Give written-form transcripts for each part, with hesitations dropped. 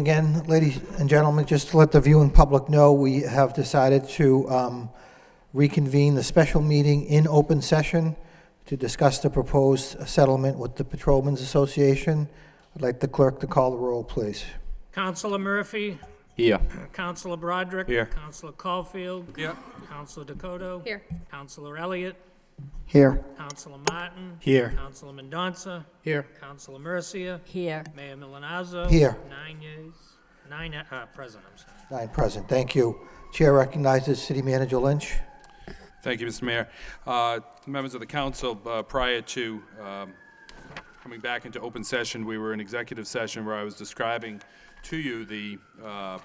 Again, ladies and gentlemen, just to let the viewing public know, we have decided to reconvene the special meeting in open session to discuss the proposed settlement with the Patrolmen's Association. I'd like the clerk to call the roll, please. Councilor Murphy. Here. Councilor Broderick. Here. Councilor Caulfield. Here. Councilor Dakota. Here. Councilor Elliott. Here. Councilor Martin. Here. Councilor Mendonça. Here. Councilor Mercia. Here. Mayor Milanazzo. Here. 9 yeas. 9 present, I'm sorry. 9 present. Thank you. Chair recognizes City Manager Lynch. Thank you, Mr. Mayor. Members of the council, prior to coming back into open session, we were in executive session where I was describing to you the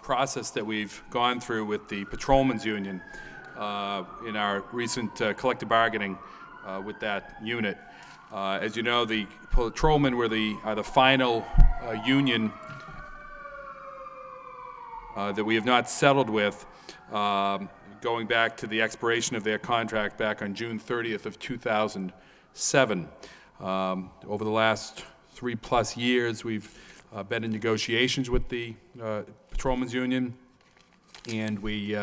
process that we've gone through with the Patrolmen's Union in our recent collective bargaining with that unit. As you know, the patrolmen are the final union that we have not settled with, going back to the expiration of their contract back on June 30th of 2007. Over the last 3+ years, we've been in negotiations with the Patrolmen's Union, and we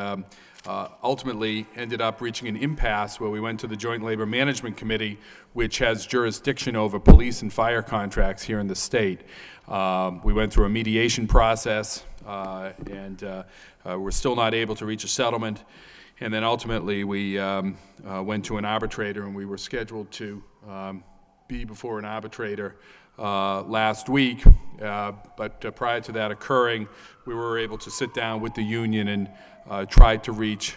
ultimately ended up reaching an impasse where we went to the Joint Labor Management Committee, which has jurisdiction over police and fire contracts here in the state. We went through a mediation process, and we're still not able to reach a settlement. And then ultimately we went to an arbitrator, and we were scheduled to be before an arbitrator last week. But prior to that occurring, we were able to sit down with the union and try to reach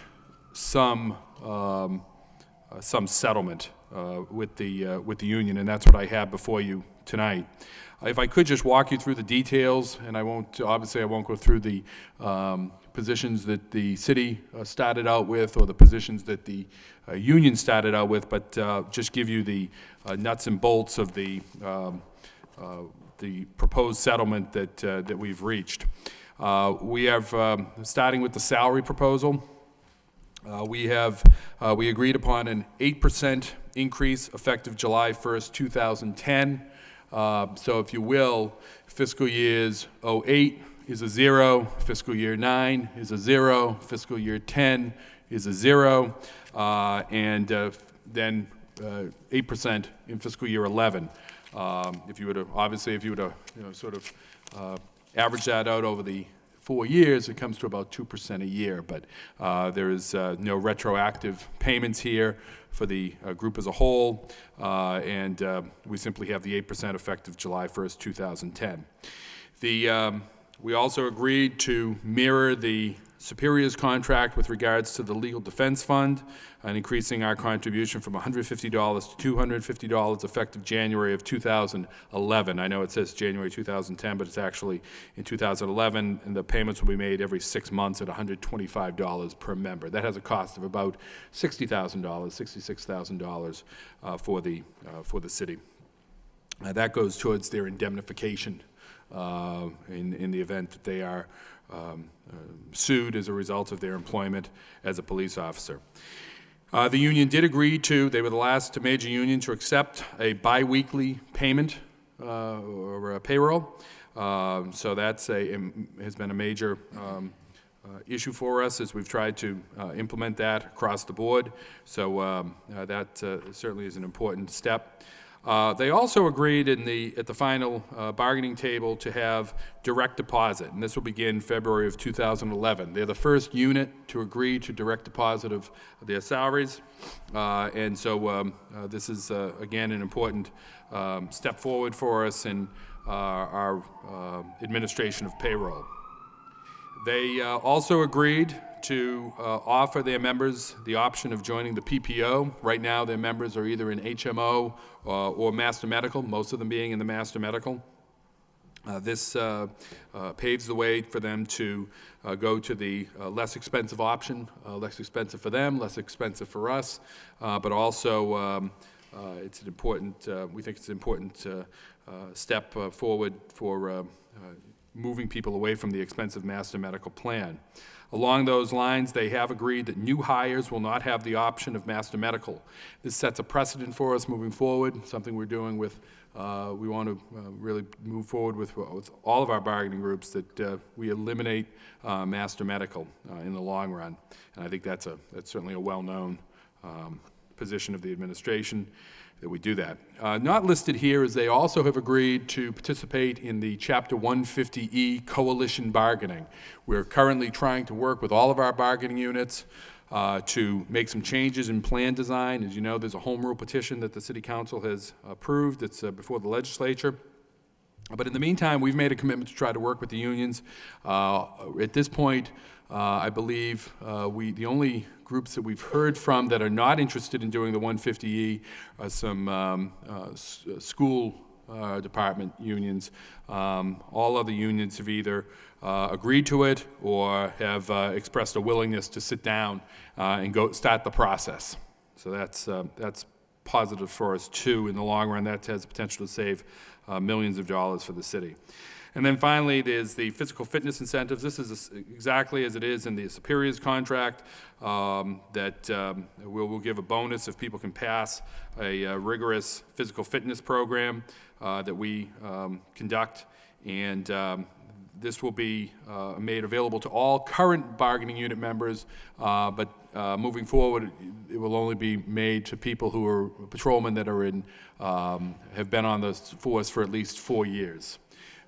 some settlement with the union, and that's what I have before you tonight. If I could just walk you through the details, and I won't go through the positions that the city started out with or the positions that the union started out with, but just give you the nuts and bolts of the proposed settlement that we've reached. We have, starting with the salary proposal, we agreed upon an 8% increase effective July 1st, 2010. So if you will, fiscal years 08 is a 0, fiscal year 9 is a 0, fiscal year 10 is a 0, and then 8% in fiscal year 11. If you were to, sort of average that out over the 4 years, it comes to about 2% a year, but there is no retroactive payments here for the group as a whole, and we simply have the 8% effective July 1st, 2010. We also agreed to mirror the Superior's contract with regards to the Legal Defense Fund and increasing our contribution from $150 to $250 effective January of 2011. I know it says January 2010, but it's actually in 2011, and the payments will be made every 6 months at $125 per member. That has a cost of about $60,000, $66,000 for the city. That goes towards their indemnification in the event that they are sued as a result of their employment as a police officer. The union did agree they were the last major union to accept a biweekly payment or a payroll. So that's has been a major issue for us as we've tried to implement that across the board. So that certainly is an important step. They also agreed at the final bargaining table to have direct deposit, and this will begin February of 2011. They're the first unit to agree to direct deposit of their salaries, and so this is, again, an important step forward for us in our administration of payroll. They also agreed to offer their members the option of joining the PPO. Right now, their members are either in HMO or Master Medical, most of them being in the Master Medical. This paves the way for them to go to the less expensive option, less expensive for them, less expensive for us, but also it's an important, we think it's an important step forward for moving people away from the expensive master medical plan. Along those lines, they have agreed that new hires will not have the option of master medical. This sets a precedent for us moving forward, something we're doing with, we want to really move forward with all of our bargaining groups, that we eliminate master medical in the long run. And I think that's certainly a well-known position of the administration, that we do that. Not listed here is they also have agreed to participate in the Chapter 150E coalition bargaining. We're currently trying to work with all of our bargaining units to make some changes in plan design. As you know, there's a home rule petition that the City Council has approved. It's before the legislature. But in the meantime, we've made a commitment to try to work with the unions. At this point, I believe the only groups that we've heard from that are not interested in doing the 150E are some school department unions. All other unions have either agreed to it or have expressed a willingness to sit down and start the process. So that's positive for us too in the long run. That has the potential to save millions of dollars for the city. And then finally, there's the physical fitness incentives. This is exactly as it is in the Superior's contract, that we'll give a bonus if people can pass a rigorous physical fitness program that we conduct. And this will be made available to all current bargaining unit members, but moving forward, it will only be made to people who are patrolmen that are have been on the force for at least 4 years.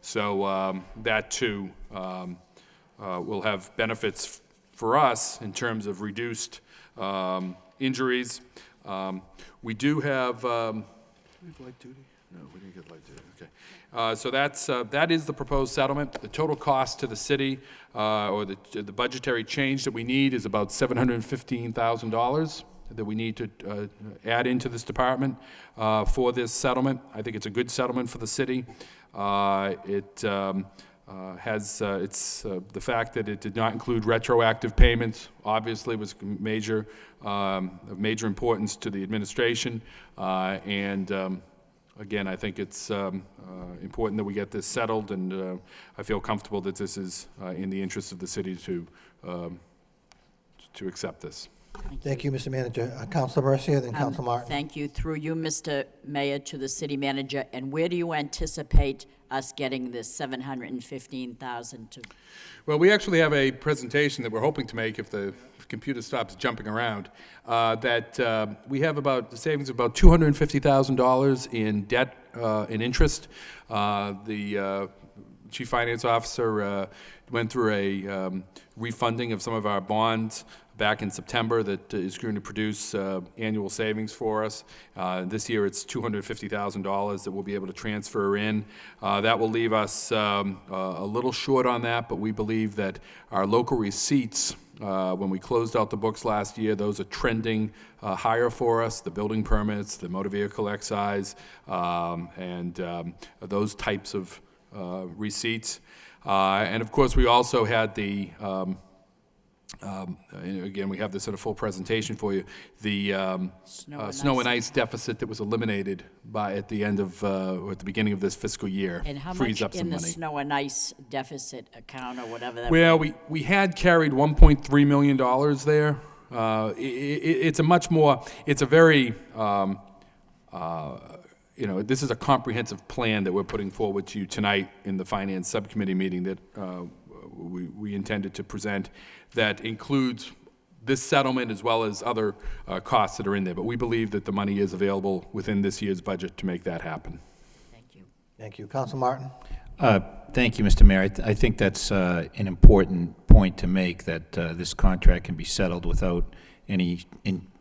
So that too will have benefits for us in terms of reduced injuries. We do have light duty? No, we didn't get light duty. Okay. So that is the proposed settlement. The total cost to the city, or the budgetary change that we need, is about $715,000 that we need to add into this department for this settlement. I think it's a good settlement for the city. It has the fact that it did not include retroactive payments. Obviously, was of major importance to the administration, and again, I think it's important that we get this settled, and I feel comfortable that this is in the interest of the city to accept this. Thank you, Mr. Manager. Councilor Mercia, then Councilor Martin. Thank you. Through you, Mr. Mayor, to the city manager. And where do you anticipate us getting this $715,000 to? Well, we actually have a presentation that we're hoping to make if the computer stops jumping around, that we have the savings of about $250,000 in debt and interest. The Chief Finance Officer went through a refunding of some of our bonds back in September that is going to produce annual savings for us. This year it's $250,000 that we'll be able to transfer in. That will leave us a little short on that, but we believe that our local receipts, when we closed out the books last year, those are trending higher for us, the building permits, the motor vehicle excise, and those types of receipts. And of course, we also had the again, we have this in a full presentation for you. The snow and ice deficit that was eliminated at the end of, or at the beginning of this fiscal year. And how frees much up some in the money. snow and ice deficit account or whatever that? Well, we had carried $1.3 million there. It's a much more, it's a very, this is a comprehensive plan that we're putting forward to you tonight in the Finance Subcommittee meeting that we intended to present, that includes this settlement as well as other costs that are in there. But we believe that the money is available within this year's budget to make that happen. Thank you. Thank you. Councilor Martin. Thank you, Mr. Mayor. I think that's an important point to make, that this contract can be settled without any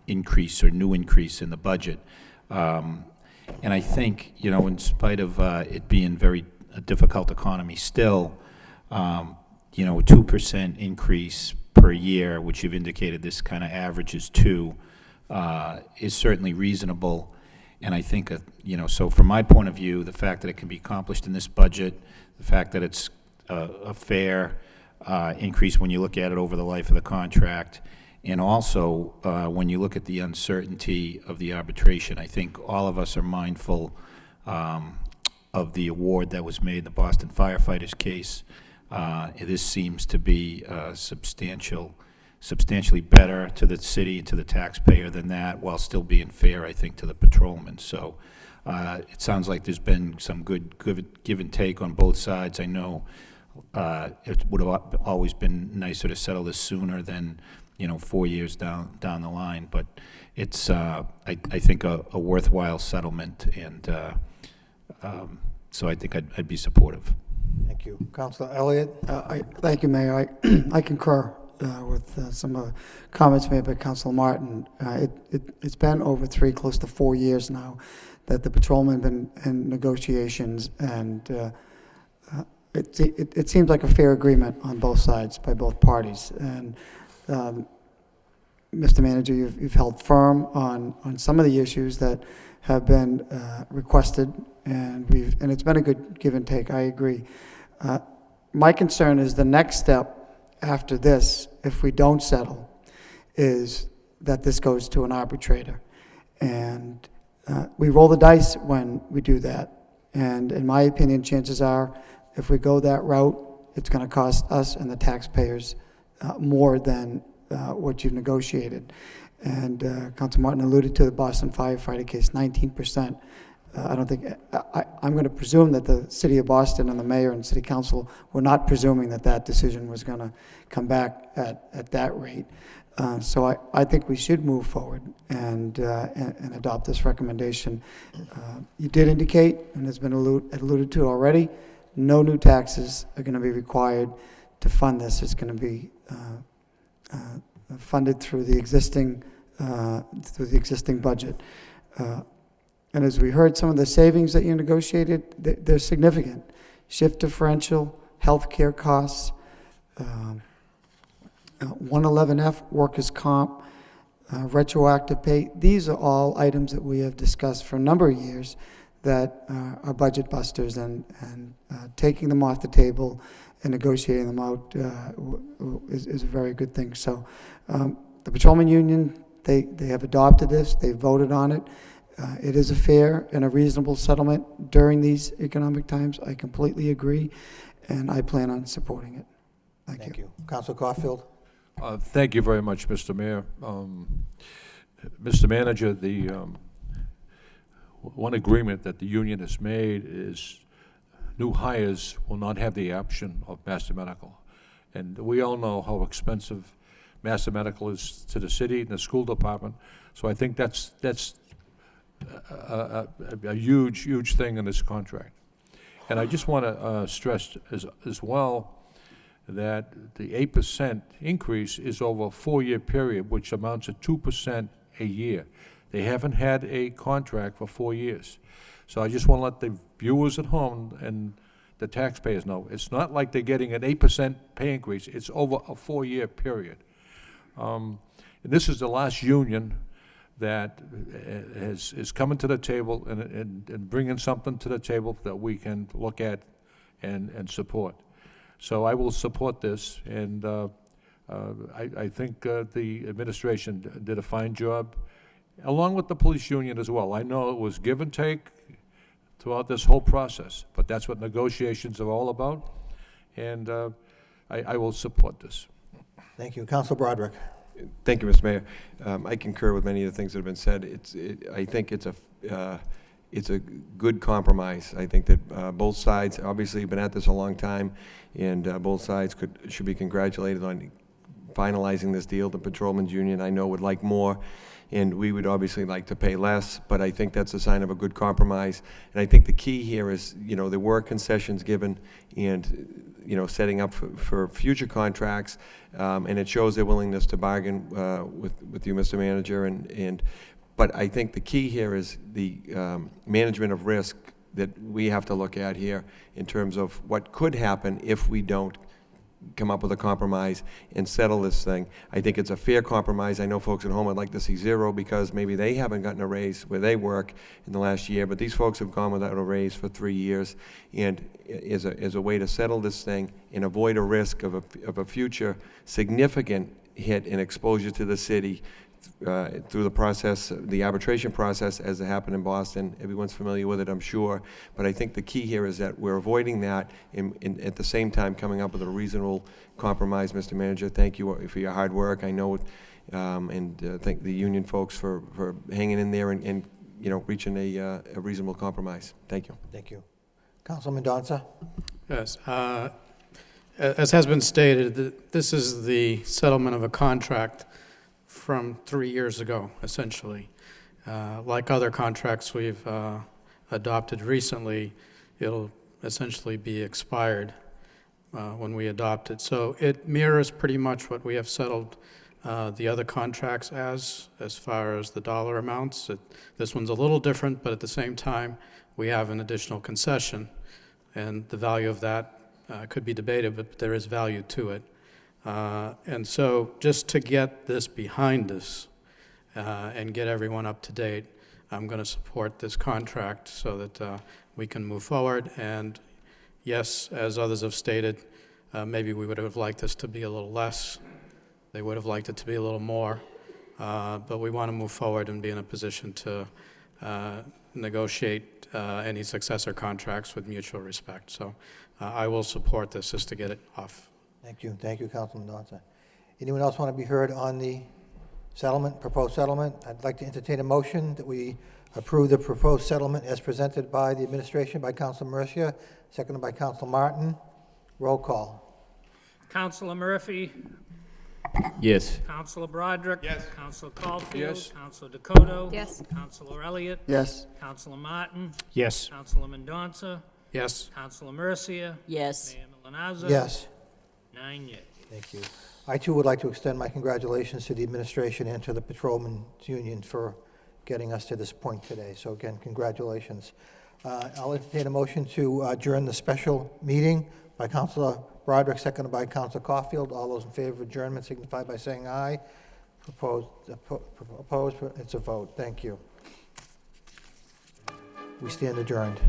increase or new increase in the budget. And I think, in spite of it being a difficult economy still, a 2% increase per year, which you've indicated this kind of averages 2, is certainly reasonable. And I think, so from my point of view, the fact that it can be accomplished in this budget, the fact that it's a fair increase when you look at it over the life of the contract, and also when you look at the uncertainty of the arbitration, I think all of us are mindful of the award that was made in the Boston firefighters case. This seems to be substantially better to the city, to the taxpayer than that, while still being fair, I think, to the patrolmen. So it sounds like there's been some good give and take on both sides. I know it would have always been nicer to settle this sooner than, 4 years down the line, but it's, I think, a worthwhile settlement, and so I think I'd be supportive. Thank you. Councilor Elliott? Thank you, Mayor. I concur with some of the comments made by Councilor Martin. It's been over 3, close to 4 years now that the patrolmen have been in negotiations, and it seems like a fair agreement on both sides by both parties. And Mr. Manager, you've held firm on some of the issues that have been requested, and it's been a good give and take. I agree. My concern is the next step after this, if we don't settle, is that this goes to an arbitrator. And we roll the dice when we do that. And in my opinion, chances are, if we go that route, it's going to cost us and the taxpayers more than what you've negotiated. And Councilor Martin alluded to the Boston firefighter case, 19%. I don't think, I'm going to presume that the city of Boston and the mayor and city council were not presuming that that decision was going to come back at that rate. So I think we should move forward and adopt this recommendation. You did indicate, and has been alluded to already, no new taxes are going to be required to fund this. It's going to be funded through the existing budget. And as we heard, some of the savings that you negotiated, they're significant. Shift differential, health care costs, 111F, workers' comp, retroactive pay. These are all items that we have discussed for a number of years that are budget busters, and taking them off the table and negotiating them out is a very good thing. So the Patrolman Union, they have adopted this, they voted on it. It is a fair and a reasonable settlement during these economic times. I completely agree, and I plan on supporting it. Thank you. Councilor Caulfield? Thank you very much, Mr. Mayor. Mr. Manager, the one agreement that the union has made is new hires will not have the option of Master Medical. And we all know how expensive Master Medical is to the city and the school department. So I think that's a huge thing in this contract. And I just want to stress as well that the 8% increase is over a 4-year period, which amounts to 2% a year. They haven't had a contract for 4 years. So I just want to let the viewers at home and the taxpayers know, it's not like they're getting an 8% pay increase. It's over a 4-year period. And this is the last union that is coming to the table and bringing something to the table that we can look at and support. So I will support this, and I think the administration did a fine job, along with the police union as well. I know it was give and take throughout this whole process, but that's what negotiations are all about, and I will support this. Thank you. Councilor Broderick? Thank you, Mr. Mayor. I concur with many of the things that have been said. I think it's a good compromise. I think that both sides obviously have been at this a long time, and both sides should be congratulated on finalizing this deal. The Patrolmen's Union, I know, would like more, and we would obviously like to pay less, but I think that's a sign of a good compromise. And I think the key here is, there were concessions given, and setting up for future contracts, and it shows their willingness to bargain with you, Mr. Manager. But I think the key here is the management of risk that we have to look at here in terms of what could happen if we don't come up with a compromise and settle this thing. I think it's a fair compromise. I know folks at home would like to see 0 because maybe they haven't gotten a raise where they work in the last year, but these folks have gone without a raise for 3 years, and is a way to settle this thing and avoid a risk of a future significant hit and exposure to the city through the process, the arbitration process as it happened in Boston. Everyone's familiar with it, I'm sure. But I think the key here is that we're avoiding that at the same time coming up with a reasonable compromise. Mr. Manager, thank you for your hard work. I know, and thank the union folks for hanging in there and reaching a reasonable compromise. Thank you. Thank you. Councilman Donza? Yes. As has been stated, this is the settlement of a contract from 3 years ago, essentially. Like other contracts we've adopted recently, it'll essentially be expired when we adopt it. So it mirrors pretty much what we have settled the other contracts as far as the dollar amounts. This one's a little different, but at the same time, we have an additional concession, and the value of that could be debated, but there is value to it. And so just to get this behind us and get everyone up to date, I'm going to support this contract so that we can move forward. And yes, as others have stated, maybe we would have liked this to be a little less. They would have liked it to be a little more. But we want to move forward and be in a position to negotiate any successor contracts with mutual respect. So I will support this just to get it off. Thank you. Thank you, Councilman Donza. Anyone else want to be heard on the settlement, proposed settlement? I'd like to entertain a motion that we approve the proposed settlement as presented by the administration, by Councilor Mercia, seconded by Councilor Martin. Roll call. Councilor Murphy, Yes. Councilor Broderick. Yes. Councilor Caulfield. Yes. Councilor Dakota. Yes. Councilor Elliott. Yes. Councilor Martin. Yes. Councilor Mendonça. Yes. Councilor Mercia. Yes. Mayor Milonazo. Yes. 9 yeas. Thank you. I, too, would like to extend my congratulations to the administration and to the Patrolmen's Union for getting us to this point today. So again, congratulations. I'll entertain a motion to adjourn the special meeting by Councilor Broderick, seconded by Councilor Caulfield. All those in favor of adjournment signify by saying aye. Opposed, it's a vote. Thank you. We stand adjourned.